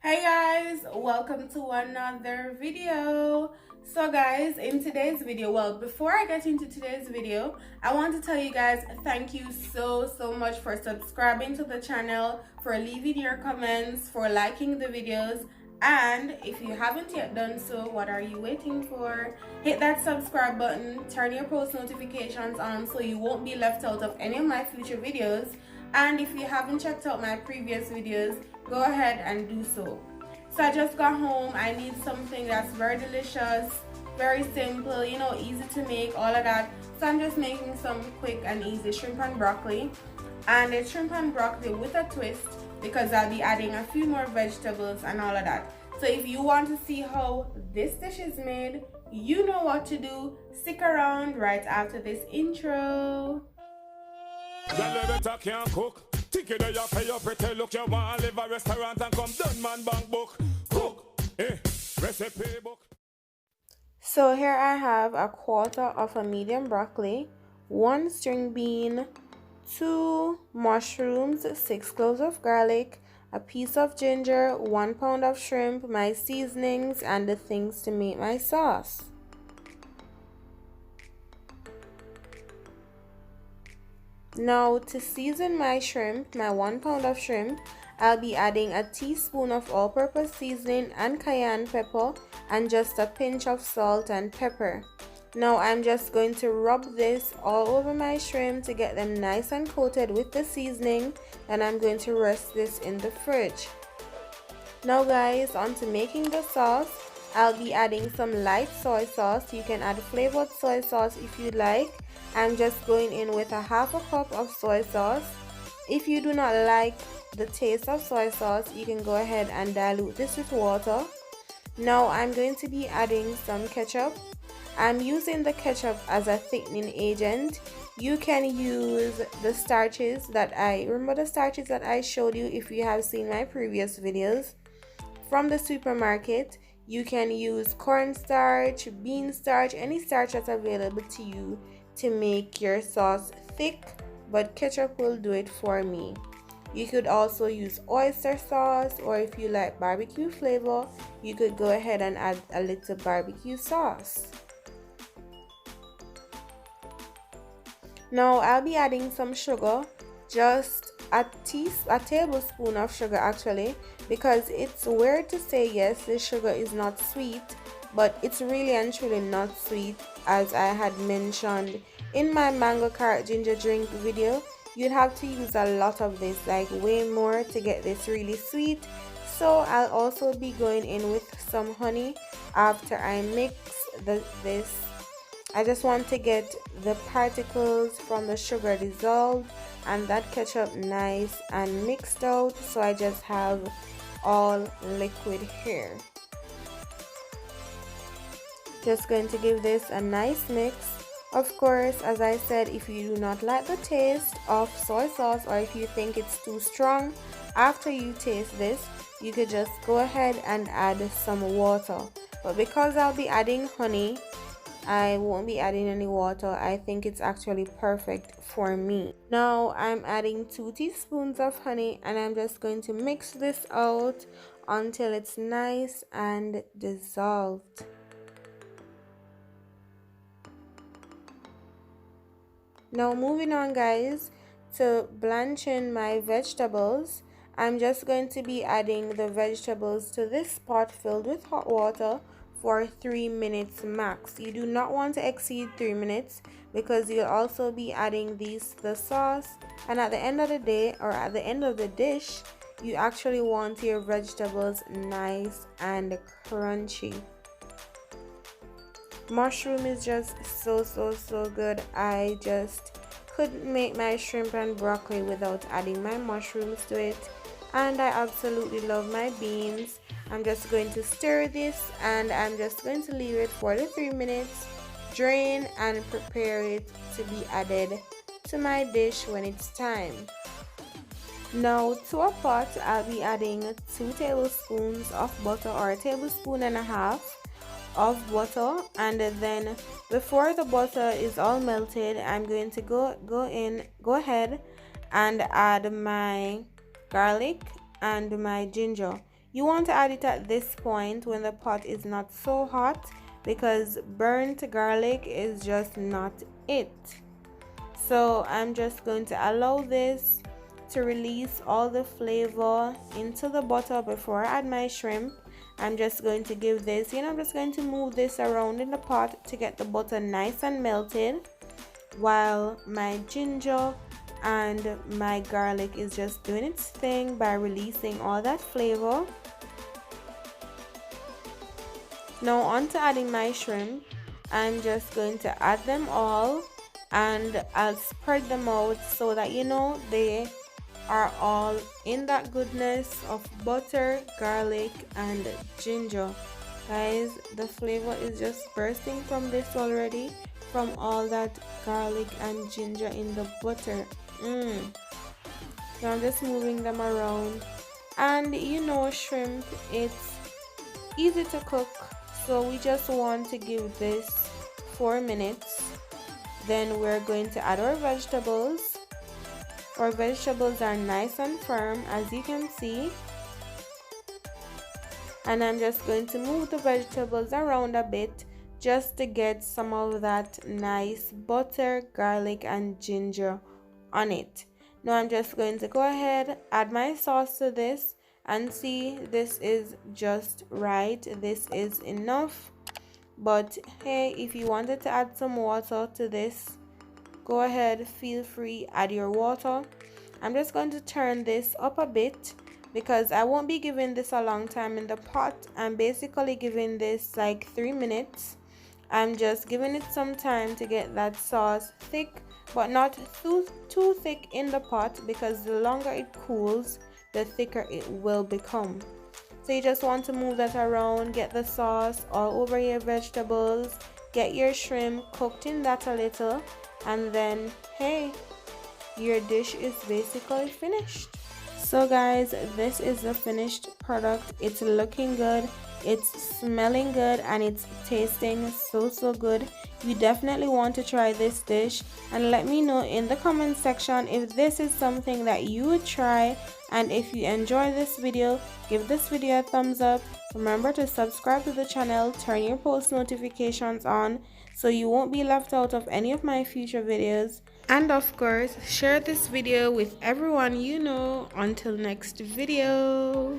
Hey guys, welcome to another video. So guys, in today's video, well, before I get into today's video, I want to tell you guys thank you so much for subscribing to the channel, for leaving your comments, for liking the videos, and if you haven't yet done so, what are you waiting for? Hit that subscribe button, turn your post notifications on so you won't be left out of any of my future videos. And if you haven't checked out my previous videos, go ahead and do so. So I just got home. I need something that's very delicious, very simple, you know, easy to make, all of that. So I'm just making some quick and easy shrimp and broccoli. And it's shrimp and broccoli with a twist because I'll be adding a few more vegetables and all of that. So if you want to see how this dish is made, you know what to do. Stick around right after this intro. Can't cook. Ticket there, you pay your pretty look. You want to live a restaurant and come done man bank book. Cook, recipe book. So here I have a quarter of a medium broccoli, 1 string bean, 2 mushrooms, 6 cloves of garlic, a piece of ginger, 1 pound of shrimp, my seasonings, and the things to make my sauce. Now to season my shrimp, my 1 pound of shrimp, I'll be adding a teaspoon of all-purpose seasoning and cayenne pepper and just a pinch of salt and pepper. Now I'm just going to rub this all over my shrimp to get them nice and coated with the seasoning, and I'm going to rest this in the fridge. Now guys, on to making the sauce. I'll be adding some light soy sauce. You can add flavored soy sauce if you like. I'm just going in with a half a cup of soy sauce. If you do not like the taste of soy sauce, you can go ahead and dilute this with water. Now I'm going to be adding some ketchup. I'm using the ketchup as a thickening agent. You can use the starches that remember the starches that I showed you if you have seen my previous videos from the supermarket. You can use cornstarch, bean starch, any starch that's available to you to make your sauce thick, but ketchup will do it for me. You could also use oyster sauce, or if you like barbecue flavor, you could go ahead and add a little barbecue sauce. Now I'll be adding some sugar, just a tablespoon of sugar actually, because it's weird to say yes, this sugar is not sweet, but it's really and truly not sweet. As I had mentioned in my mango carrot ginger drink video, you'd have to use a lot of this, like way more, to get this really sweet. So I'll also be going in with some honey after I mix this. I just want to get the particles from the sugar dissolved and that ketchup nice and mixed out, so I just have all liquid here. Just going to give this a nice mix. Of course, as I said, if you do not like the taste of soy sauce, or if you think it's too strong after you taste this, you could just go ahead and add some water. But because I'll be adding honey, I won't be adding any water. I think it's actually perfect for me. Now I'm adding 2 teaspoons of honey, and I'm just going to mix this out until it's nice and dissolved. Now moving on guys, to blanching my vegetables, I'm just going to be adding the vegetables to this pot filled with hot water for 3 minutes max. You do not want to exceed 3 minutes because you'll also be adding the sauce, and at the end of the day, or at the end of the dish, you actually want your vegetables nice and crunchy. Mushroom is just so good. I just couldn't make my shrimp and broccoli without adding my mushrooms to it, and I absolutely love my beans. I'm just going to stir this, and I'm just going to leave it for the 3 minutes, drain and prepare it to be added to my dish when it's time. Now to a pot, I'll be adding 2 tablespoons of butter, or a tablespoon and a half of butter, and then before the butter is all melted, I'm going to go ahead and add my garlic and my ginger. You want to add it at this point when the pot is not so hot, because burnt garlic is just not it. So I'm just going to allow this to release all the flavor into the butter before I add my shrimp. I'm just going to give this, I'm just going to move this around in the pot to get the butter nice and melted, while my ginger and my garlic is just doing its thing by releasing all that flavor. Now on to adding my shrimp. I'm just going to add them all, and I'll spread them out so that they are all in that goodness of butter, garlic, and ginger. Guys, the flavor is just bursting from this already, from all that garlic and ginger in the butter. So I'm just moving them around, and shrimp, it's easy to cook, so we just want to give this 4 minutes. Then we're going to add our vegetables. Our vegetables are nice and firm, as you can see, and I'm just going to move the vegetables around a bit just to get some of that nice butter, garlic, and ginger on it. Now I'm just going to go ahead, add my sauce to this, and see, this is just right. This is enough. But hey, if you wanted to add some water to this, go ahead, feel free, add your water. I'm just going to turn this up a bit because I won't be giving this a long time in the pot. I'm basically giving this like 3 minutes. I'm just giving it some time to get that sauce thick, but not too thick in the pot, because the longer it cools, the thicker it will become. So you just want to move that around, get the sauce all over your vegetables, get your shrimp cooked in that a little, and then hey, your dish is basically finished. So guys, this is the finished product. It's looking good, it's smelling good, and it's tasting so good. You definitely want to try this dish, and let me know in the comment section if this is something that you would try. And if you enjoy this video, give this video a thumbs up. Remember to subscribe to the channel, turn your post notifications on so you won't be left out of any of my future videos. And of course, share this video with everyone you know. Until next video.